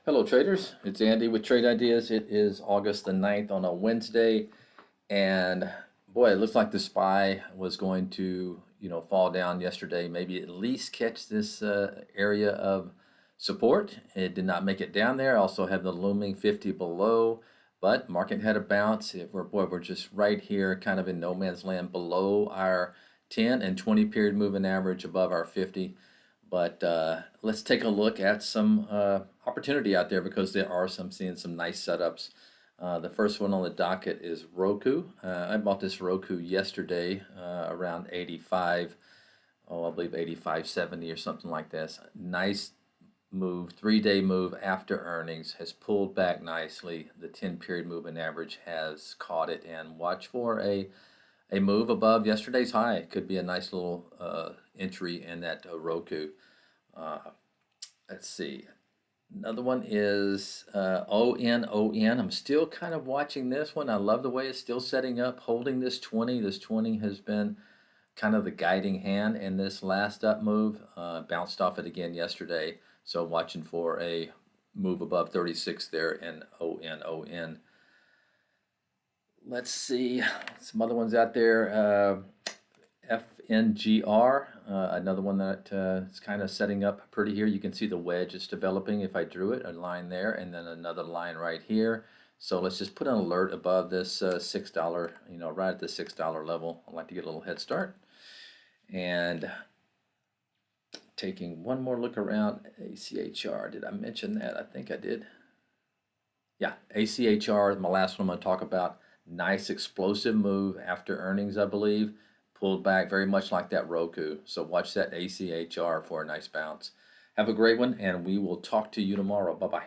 Hello traders, it's Andy with Trade Ideas. It is August the 9th on a Wednesday, and boy, it looks like the SPY was going to, fall down yesterday, maybe at least catch this area of support. It did not make it down there. Also have the looming 50 below, but market had a bounce. We're just right here, kind of in no man's land below our 10 and 20 period moving average, above our 50. But let's take a look at some opportunity out there because there are seeing some nice setups. The first one on the docket is Roku. I bought this Roku yesterday around 85, I believe 85.70 or something like this. Nice move, 3-day move after earnings, has pulled back nicely. The 10 period moving average has caught it, and watch for a move above yesterday's high. It could be a nice little entry in that Roku. Uh, let's see. Another one is ON. I'm still kind of watching this one. I love the way it's still setting up, holding this 20. This 20 has been kind of the guiding hand in this last up move. Bounced off it again yesterday. So watching for a move above 36 there in ON. Let's see some other ones out there. FNGR, another one that is kind of setting up pretty here. You can see the wedge is developing if I drew it, a line there, and then another line right here. So let's just put an alert above this $6, right at the $6 level. I'd like to get a little head start. And taking one more look around ACHR. Did I mention that? I think I did. Yeah, ACHR, my last one I'm going to talk about. Nice explosive move after earnings, I believe. Pulled back very much like that Roku. So watch that ACHR for a nice bounce. Have a great one, and we will talk to you tomorrow. Bye-bye.